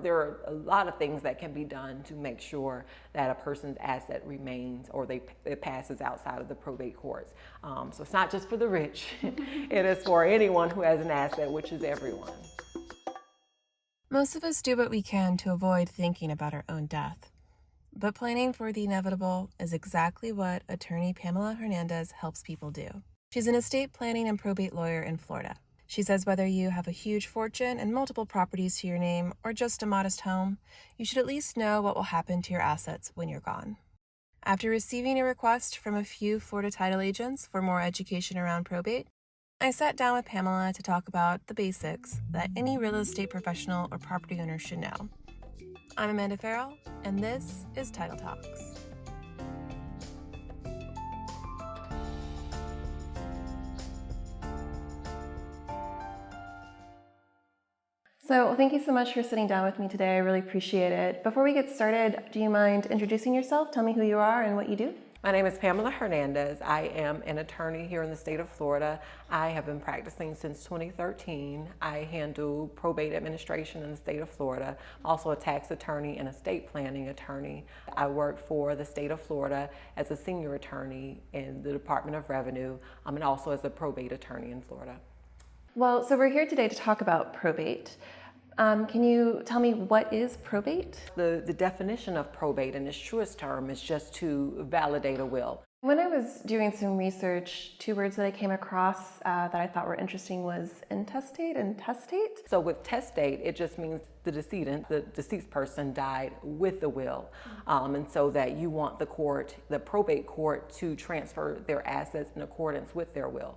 There are a lot of things that can be done to make sure that a person's asset remains or it passes outside of the probate courts. So it's not just for the rich, it is for anyone who has an asset, which is everyone. Most of us do what we can to avoid thinking about our own death. But planning for the inevitable is exactly what attorney Pamela Hernandez helps people do. She's an estate planning and probate lawyer in Florida. She says whether you have a huge fortune and multiple properties to your name or just a modest home, you should at least know what will happen to your assets when you're gone. After receiving a request from a few Florida title agents for more education around probate, I sat down with Pamela to talk about the basics that any real estate professional or property owner should know. I'm Amanda Farrell, and this is Title Talks. So thank you so much for sitting down with me today. I really appreciate it. Before we get started, do you mind introducing yourself? Tell me who you are and what you do. My name is Pamela Hernandez. I am an attorney here in the state of Florida. I have been practicing since 2013. I handle probate administration in the state of Florida, also a tax attorney and estate planning attorney. I work for the state of Florida as a senior attorney in the Department of Revenue, and also as a probate attorney in Florida. Well, so we're here today to talk about probate. Can you tell me what is probate? The definition of probate in its truest term is just to validate a will. When I was doing some research, two words that I came across that I thought were interesting was intestate and testate. So with testate, it just means the decedent, the deceased person died with the will. And so that you want the probate court to transfer their assets in accordance with their will.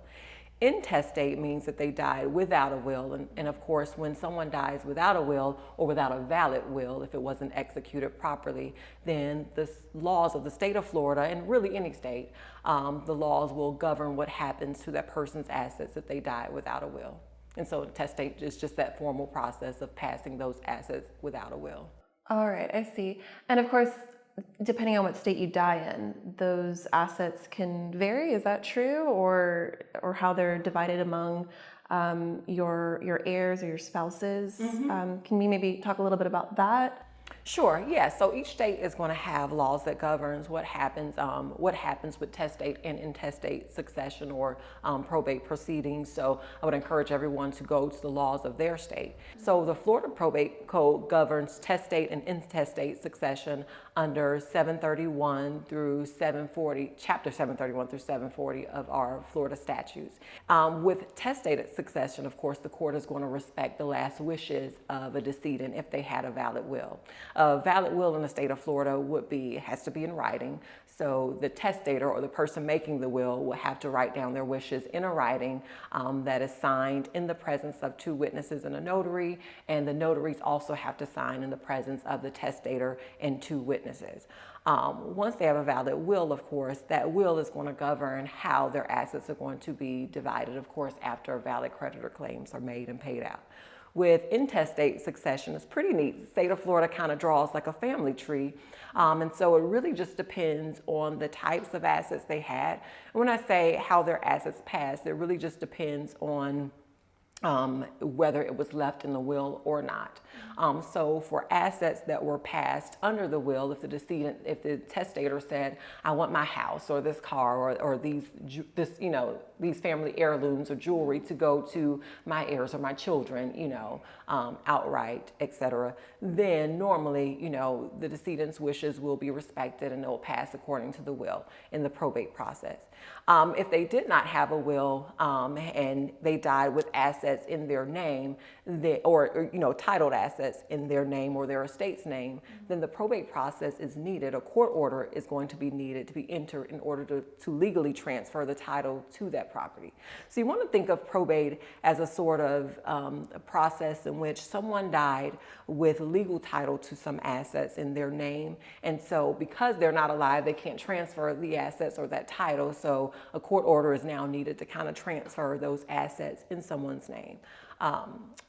Intestate means that they died without a will, and of course when someone dies without a will or without a valid will, if it wasn't executed properly, then the laws of the state of Florida, and really any state, the laws will govern what happens to that person's assets if they die without a will. And so testate is just that formal process of passing those assets without a will. All right, I see. And of course, depending on what state you die in, those assets can vary. Is that true, or how they're divided among your heirs or your spouses? Can we maybe talk a little bit about that? Sure. Yeah. So each state is going to have laws that governs what happens with testate and intestate succession or probate proceedings. So I would encourage everyone to go to the laws of their state. So the Florida Probate Code governs testate and intestate succession under 731 through 740, Chapter 731 through 740 of our Florida statutes. With testated succession, of course, the court is going to respect the last wishes of a decedent if they had a valid will. A valid will in the state of Florida has to be in writing. So the testator or the person making the will will have to write down their wishes in a writing that is signed in the presence of two witnesses and a notary, and the notaries also have to sign in the presence of the testator and two witnesses. Once they have a valid will, of course, that will is going to govern how their assets are going to be divided, of course, after valid creditor claims are made and paid out. With intestate succession, it's pretty neat. The state of Florida kind of draws like a family tree. And so it really just depends on the types of assets they had. And when I say how their assets passed, it really just depends on whether it was left in the will or not. So for assets that were passed under the will, if the testator said, I want my house or this car or these family heirlooms or jewelry to go to my heirs or my children, outright, etc., then normally, the decedent's wishes will be respected and they'll pass according to the will in the probate process. If they did not have a will and they died with assets in their name, or titled assets in their name or their estate's name, then the probate process is needed. A court order is going to be needed to be entered in order to legally transfer the title to that property. So you want to think of probate as a sort of a process in which someone died with legal title to some assets in their name, and so because they're not alive, they can't transfer the assets or that title, so a court order is now needed to kind of transfer those assets in someone's name.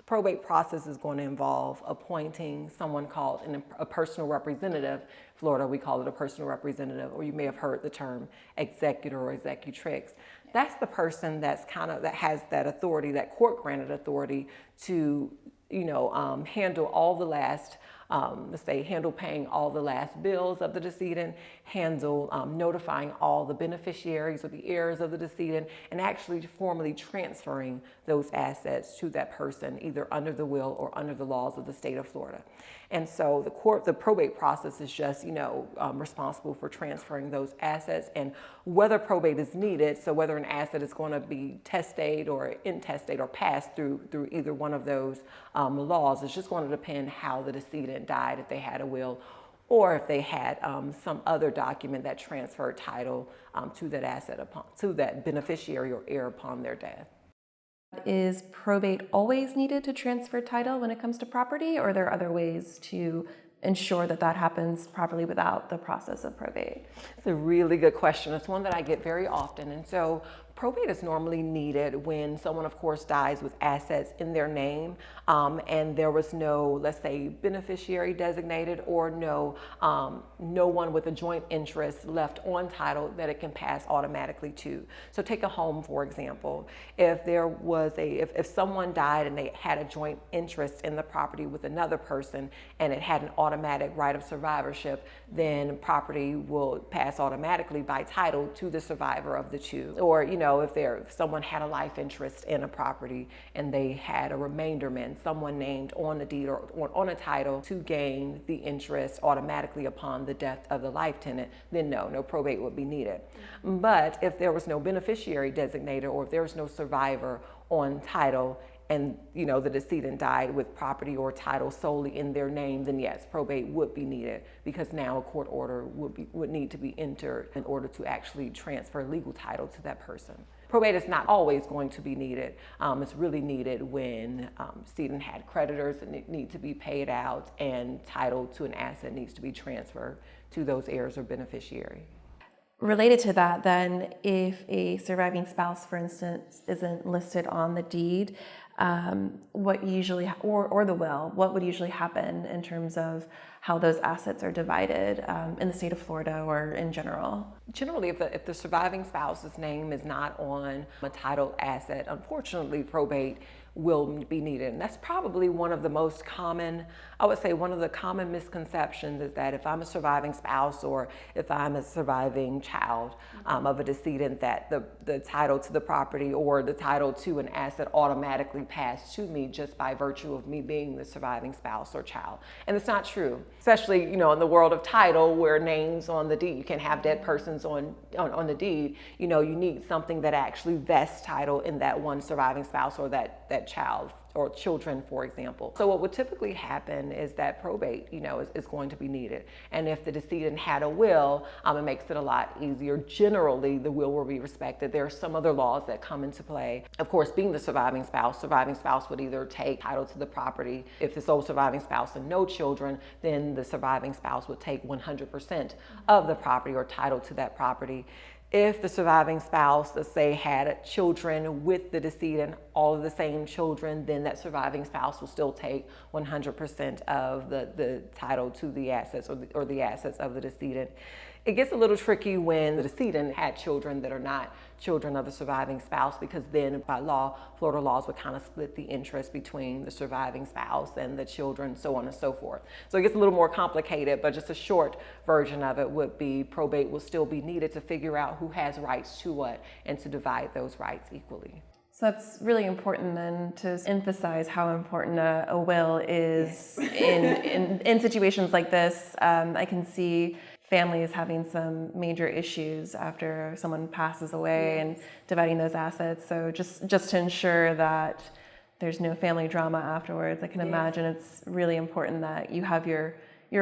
Probate process is going to involve appointing someone called a personal representative. Florida, we call it a personal representative, or you may have heard the term executor or executrix. That's the person that has that authority, that court granted authority to handle all the last, handle paying all the last bills of the decedent, handle notifying all the beneficiaries or the heirs of the decedent, and actually formally transferring those assets to that person, either under the will or under the laws of the state of Florida. And so the probate process is just, responsible for transferring those assets, and whether probate is needed, so whether an asset is going to be testate or intestate or passed through either one of those laws, it's just going to depend how the decedent died, if they had a will or if they had some other document that transferred title to that asset to that beneficiary or heir upon their death. Is probate always needed to transfer title when it comes to property, or are there other ways to ensure that that happens properly without the process of probate? It's a really good question. It's one that I get very often. And so probate is normally needed when someone, of course, dies with assets in their name, and there was no, let's say, beneficiary designated, or no one with a joint interest left on title that it can pass automatically to. So take a home, for example. If there was if someone died and they had a joint interest in the property with another person, and it had an automatic right of survivorship, then property will pass automatically by title to the survivor of the two. Or, if someone had a life interest in a property and they had a remainderment, someone named on the deed or on a title to gain the interest automatically upon the death of the life tenant, then no probate would be needed. But if there was no beneficiary designated, or if there was no survivor on title, and the decedent died with property or title solely in their name, then yes, probate would be needed, because now a court order would need to be entered in order to actually transfer legal title to that person. Probate is not always going to be needed. It's really needed when decedent had creditors that need to be paid out, and title to an asset needs to be transferred to those heirs or beneficiary. Related to that, then, if a surviving spouse, for instance, isn't listed on the deed, what usually, or the will, what would usually happen in terms of how those assets are divided in the state of Florida or in general? Generally, if the surviving spouse's name is not on a titled asset, unfortunately, probate will be needed. And that's probably one of the most common, I would say, one of the common misconceptions is that if I'm a surviving spouse, or if I'm a surviving child of a decedent, that the title to the property or the title to an asset automatically passed to me just by virtue of me being the surviving spouse or child. And it's not true, especially, in the world of title, where names on the deed, you can have dead persons on the deed. You need something that actually vests title in that one surviving spouse or that child or children, for example. So what would typically happen is that probate, is going to be needed. And if the decedent had a will, it makes it a lot easier. Generally, the will be respected. There are some other laws that come into play. Of course, being the surviving spouse would either take title to the property. If the sole surviving spouse and no children, then the surviving spouse would take 100% of the property or title to that property. If the surviving spouse, let's say, had children with the decedent, all of the same children, then that surviving spouse will still take 100% of the title to the assets or the assets of the decedent. It gets a little tricky when the decedent had children that are not children of the surviving spouse, because then by law, Florida laws would kind of split the interest between the surviving spouse and the children, so on and so forth. So it gets a little more complicated, but just a short version of it would be probate will still be needed to figure out who has rights to what and to divide those rights equally. So that's really important then to emphasize how important a will is. Yes. in situations like this. I can see families having some major issues after someone passes away. Yes. And dividing those assets. So just to ensure that there's no family drama afterwards, I can Yes. imagine it's really important that you have your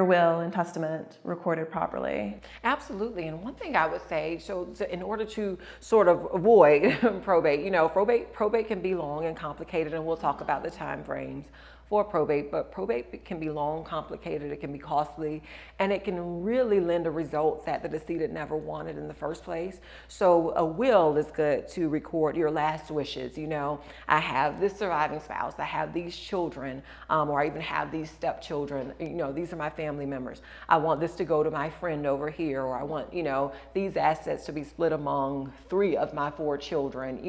will and testament recorded properly. Absolutely. And one thing I would say, so in order to sort of avoid probate, probate can be long and complicated, and we'll talk about the time frames for probate, but probate can be long, complicated, it can be costly, and it can really lend a result that the decedent never wanted in the first place. So a will is good to record your last wishes. I have this surviving spouse, I have these children, or I even have these stepchildren, these are my family members. I want this to go to my friend over here, or I want, these assets to be split among 3 of my 4 children,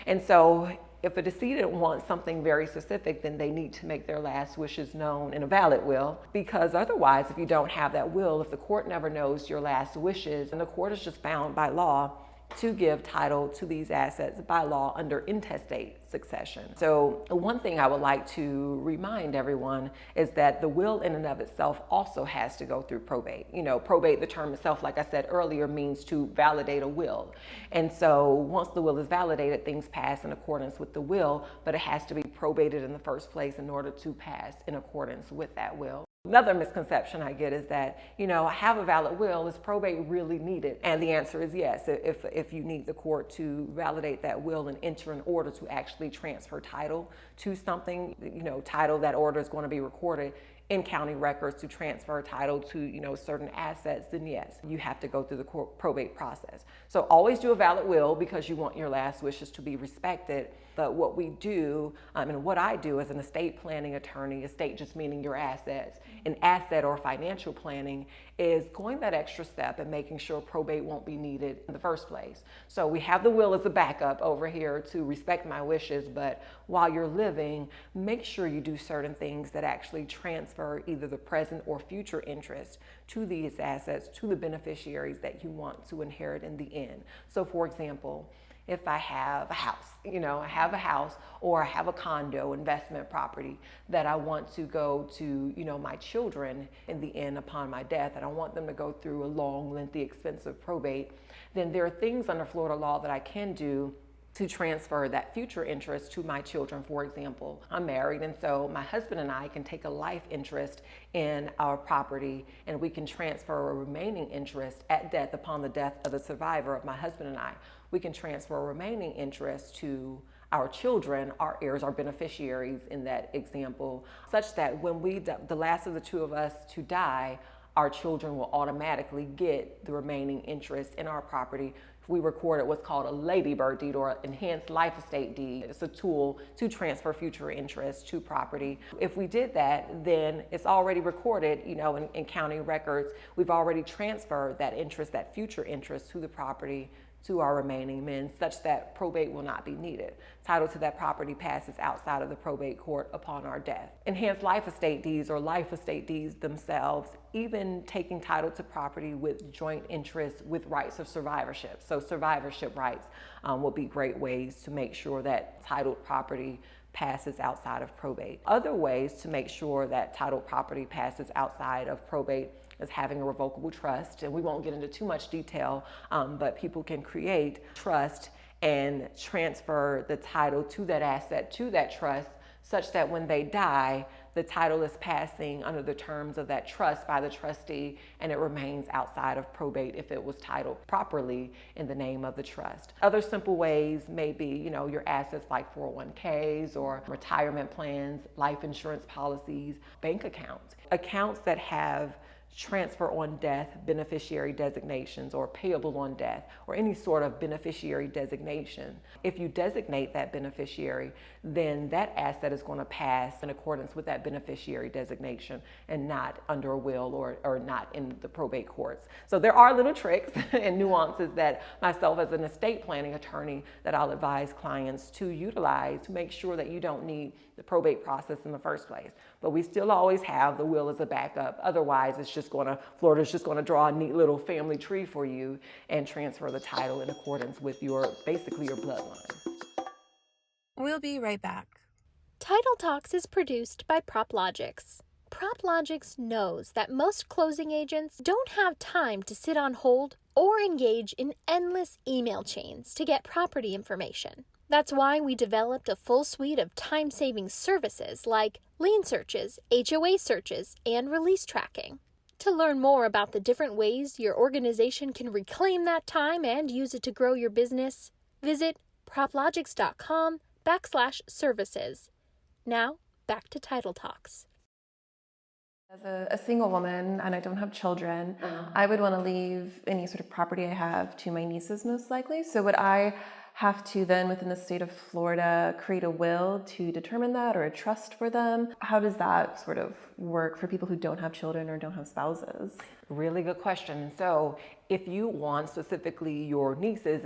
And so If a decedent wants something very specific, then they need to make their last wishes known in a valid will, because otherwise, if you don't have that will, if the court never knows your last wishes, and the court is just bound by law to give title to these assets by law under intestate succession. So one thing I would like to remind everyone is that the will in and of itself also has to go through probate. Probate, the term itself, like I said earlier, means to validate a will. And so once the will is validated, things pass in accordance with the will, but it has to be probated in the first place in order to pass in accordance with that will. Another misconception I get is that, I have a valid will, is probate really needed? And the answer is yes, if you need the court to validate that will and enter an order to actually transfer title to something, title, that order is going to be recorded in county records to transfer title to, certain assets, then yes, you have to go through the probate process. So always do a valid will because you want your last wishes to be respected. But what we do, and what I do as an estate planning attorney, estate just meaning your assets, and asset or financial planning, is going that extra step and making sure probate won't be needed in the first place. So we have the will as a backup over here to respect my wishes, but while you're living, make sure you do certain things that actually transfer either the present or future interest to these assets, to the beneficiaries that you want to inherit in the end. So for example, if I have a house, or I have a condo investment property that I want to go to, my children in the end upon my death, and I want them to go through a long, lengthy, expensive probate, then there are things under Florida law that I can do to transfer that future interest to my children. For example, I'm married, and so my husband and I can take a life interest in our property, and we can transfer a remaining interest at death upon the death of the survivor of my husband and I. We can transfer a remaining interest to our children, our heirs, our beneficiaries in that example, such that when the last of the two of us to die, our children will automatically get the remaining interest in our property. We recorded what's called a ladybird deed or enhanced life estate deed. It's a tool to transfer future interest to property. If we did that, then it's already recorded, in county records. We've already transferred that interest, that future interest, to the property, to our remaining men, such that probate will not be needed. Title to that property passes outside of the probate court upon our death. Enhanced life estate deeds or life estate deeds themselves, even taking title to property with joint interest with rights of survivorship. So survivorship rights will be great ways to make sure that titled property passes outside of probate. Other ways to make sure that titled property passes outside of probate is having a revocable trust. And we won't get into too much detail, but people can create trust and transfer the title to that asset, to that trust, such that when they die, the title is passing under the terms of that trust by the trustee, and it remains outside of probate if it was titled properly in the name of the trust. Other simple ways may be, your assets like 401ks or retirement plans, life insurance policies, bank accounts. Accounts that have transfer on death beneficiary designations or payable on death or any sort of beneficiary designation. If you designate that beneficiary, then that asset is going to pass in accordance with that beneficiary designation and not under a will or not in the probate courts. So there are little tricks and nuances that myself as an estate planning attorney that I'll advise clients to utilize to make sure that you don't need the probate process in the first place. But we still always have the will as a backup. Otherwise, Florida's just gonna draw a neat little family tree for you and transfer the title in accordance with basically your bloodline. We'll be right back. Title Talks is produced by PropLogix. PropLogix knows that most closing agents don't have time to sit on hold or engage in endless email chains to get property information. That's why we developed a full suite of time-saving services like lien searches, HOA searches, and release tracking. To learn more about the different ways your organization can reclaim that time and use it to grow your business, visit proplogix.com/services. Now, back to Title Talks. As a single woman, and I don't have children, I would want to leave any sort of property I have to my nieces most likely. So would I have to then, within the state of Florida, create a will to determine that, or a trust for them? How does that sort of work for people who don't have children or don't have spouses? Really good question. So if you want specifically your nieces,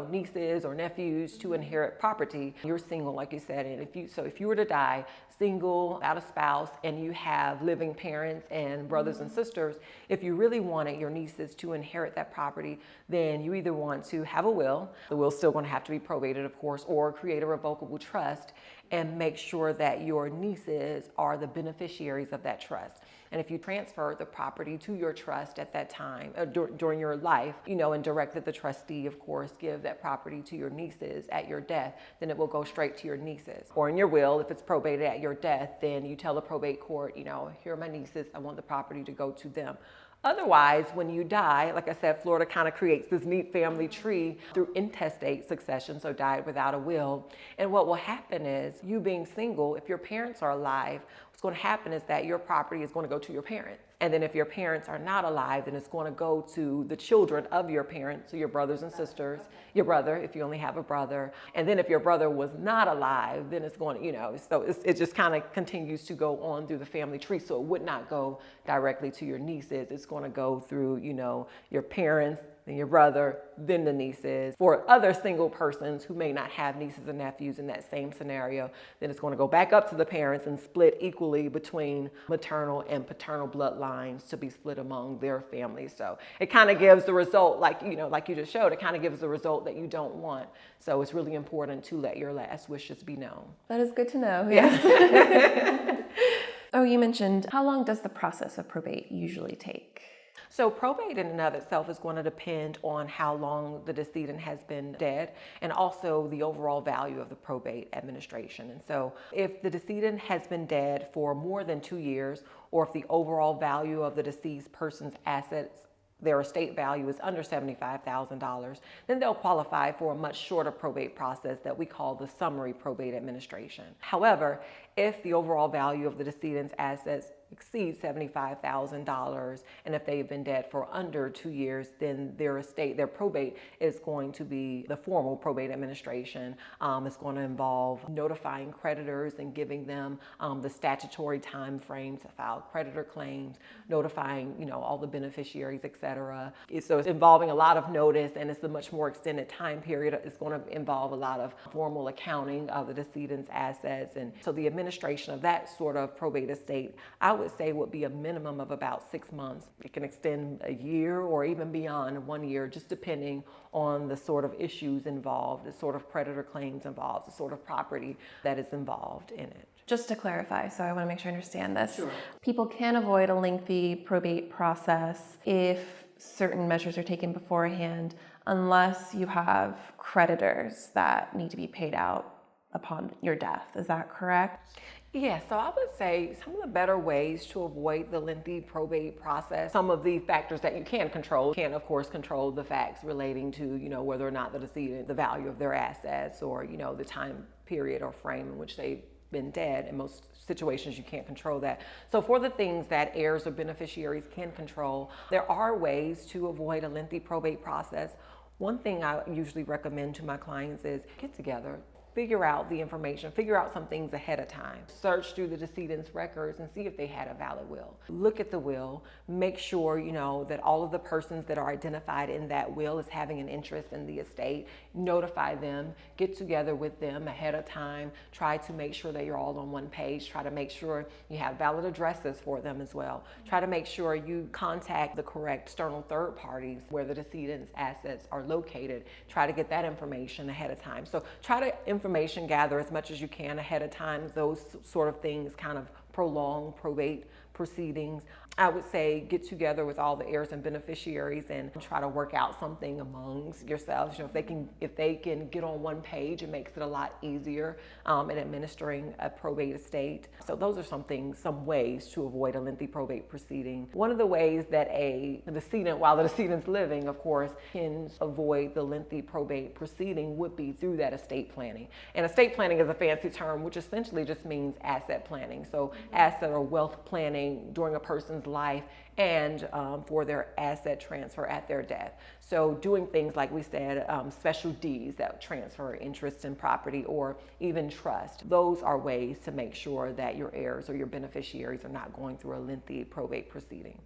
nieces or nephews to inherit property, you're single, like you said, and if you were to die single, without a spouse, and you have living parents and brothers and sisters, if you really wanted your nieces to inherit that property, then you either want to have a will. The will's still going to have to be probated, of course, or create a revocable trust and make sure that your nieces are the beneficiaries of that trust. And if you transfer the property to your trust at that time, during your life, and directed the trustee, of course, give that property to your nieces at your death, then it will go straight to your nieces. Or in your will, if it's probated at your death, then you tell the probate court, here are my nieces, I want the property to go to them. Otherwise, when you die, like I said, Florida kind of creates this neat family tree through intestate succession, so died without a will. And what will happen is, you being single, if your parents are alive, what's going to happen is that your property is going to go to your parents. And then if your parents are not alive, then it's going to go to the children of your parents, so your brothers and sisters, your brother, if you only have a brother. And then if your brother was not alive, then it's going to, it just kind of continues to go on through the family tree. So it would not go directly to your nieces. It's going to go through, your parents, then your brother, then the nieces. For other single persons who may not have nieces and nephews in that same scenario, then it's going to go back up to the parents and split equally between maternal and paternal bloodlines to be split among their families. So it kind of gives the result, like you just showed, it kind of gives the result that you don't want. So it's really important to let your last wishes be known. That is good to know, yes. Oh, you mentioned, how long does the process of probate usually take? So probate in and of itself is going to depend on how long the decedent has been dead and also the overall value of the probate administration. And so if the decedent has been dead for more than 2 years, or if the overall value of the deceased person's assets, their estate value is under $75,000, then they'll qualify for a much shorter probate process that we call the summary probate administration. However, if the overall value of the decedent's assets exceeds $75,000, and if they've been dead for under 2 years, then their probate is going to be the formal probate administration. It's going to involve notifying creditors and giving them the statutory time frame to file creditor claims, notifying all the beneficiaries, etc. So it's involving a lot of notice, and it's a much more extended time period. It's going to involve a lot of formal accounting of the decedent's assets, and so the administration of that sort of probate estate, I would say, would be a minimum of about 6 months. It can extend a year or even beyond 1 year, just depending on the sort of issues involved, the sort of creditor claims involved, the sort of property that is involved in it. Just to clarify, so I want to make sure I understand this. Sure. People can avoid a lengthy probate process if certain measures are taken beforehand, unless you have creditors that need to be paid out upon your death. Is that correct? Yeah, so I would say some of the better ways to avoid the lengthy probate process, some of the factors that you can control. You can, of course, control the facts relating to, whether or not the decedent, the value of their assets, or, the time period or frame in which they've been dead. In most situations, you can't control that. So for the things that heirs or beneficiaries can control, there are ways to avoid a lengthy probate process. One thing I usually recommend to my clients is get together, figure out the information, figure out some things ahead of time. Search through the decedent's records and see if they had a valid will. Look at the will, make sure, that all of the persons that are identified in that will is having an interest in the estate. Notify them, get together with them ahead of time, try to make sure that you're all on one page, try to make sure you have valid addresses for them as well. Try to make sure you contact the correct external third parties where the decedent's assets are located. Try to get that information ahead of time. So try to information gather as much as you can ahead of time. Those sort of things kind of prolong probate proceedings. I would say get together with all the heirs and beneficiaries and try to work out something amongst yourselves. If they can get on one page, it makes it a lot easier in administering a probate estate. So those are some ways to avoid a lengthy probate proceeding. One of the ways that the decedent, while the decedent's living, of course, can avoid the lengthy probate proceeding would be through that estate planning. And estate planning is a fancy term, which essentially just means asset planning. So asset or wealth planning during a person's life and for their asset transfer at their death. So doing things like we said, special deeds that transfer interest in property or even trust. Those are ways to make sure that your heirs or your beneficiaries are not going through a lengthy probate proceeding.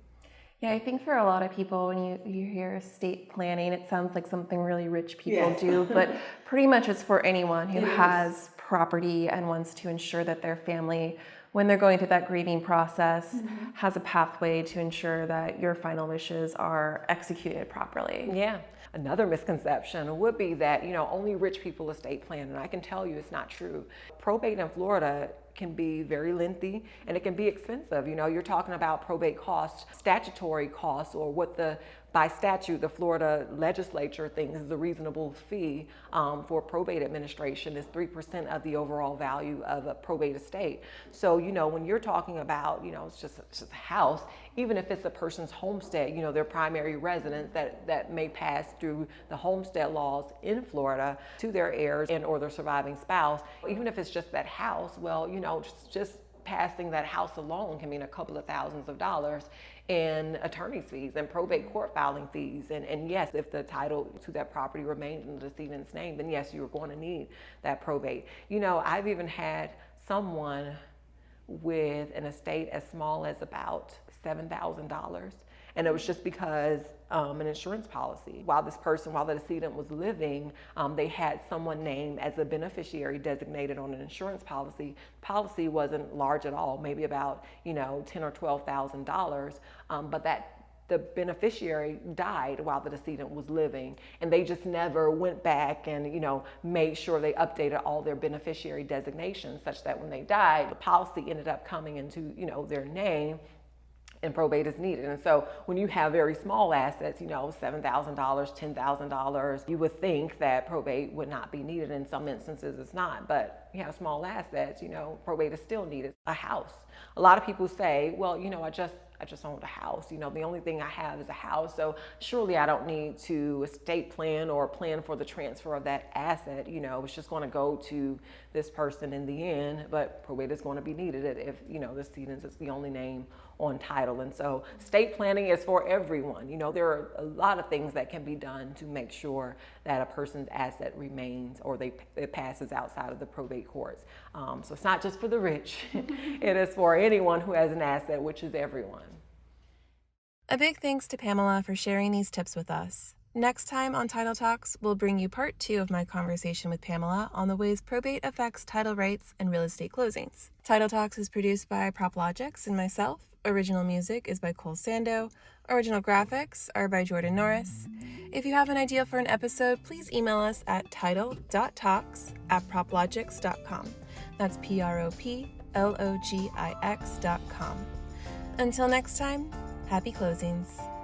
Yeah, I think for a lot of people, when you hear estate planning, it sounds like something really rich people do, but pretty much it's for anyone who has property and wants to ensure that their family, when they're going through that grieving process, has a pathway to ensure that your final wishes are executed properly. Yeah. Another misconception would be that, only rich people estate plan, and I can tell you it's not true. Probate in Florida can be very lengthy and it can be expensive. You're talking about probate costs, statutory costs, or what by statute, the Florida legislature thinks is a reasonable fee for probate administration is 3% of the overall value of a probate estate. So, when you're talking about, it's just a house, even if it's a person's homestead, their primary residence that may pass through the homestead laws in Florida to their heirs and or their surviving spouse, even if it's just that house, well, just passing that house alone can mean a couple of thousands of dollars in attorney's fees and probate court filing fees. And yes, if the title to that property remains in the decedent's name, then yes, you're going to need that probate. I've even had someone with an estate as small as about $7,000. And it was just because an insurance policy. While the decedent was living, they had someone named as a beneficiary designated on an insurance policy. Policy wasn't large at all, maybe about $10,000 or $12,000, but the beneficiary died while the decedent was living, and they just never went back and made sure they updated all their beneficiary designations, such that when they died, the policy ended up coming into their name, and probate is needed. And so when you have very small assets, $7,000, $10,000, you would think that probate would not be needed. In some instances it's not, but you have small assets, probate is still needed. A house. A lot of people say, well, I just owned a house. The only thing I have is a house, so surely I don't need to estate plan or plan for the transfer of that asset. It's just going to go to this person in the end, but probate is going to be needed if, the decedent is the only name on title. And so estate planning is for everyone. There are a lot of things that can be done to make sure that a person's asset remains or it passes outside of the probate courts. So it's not just for the rich. It is for anyone who has an asset, which is everyone. A big thanks to Pamela for sharing these tips with us. Next time on Title Talks, we'll bring you part 2 of my conversation with Pamela on the ways probate affects title rights and real estate closings. Title Talks is produced by PropLogics and myself. Original music is by Cole Sando. Original graphics are by Jordan Norris. If you have an idea for an episode, please email us at title.talks@proplogics.com. That's PROPLOGIX.com. Until next time, happy closings.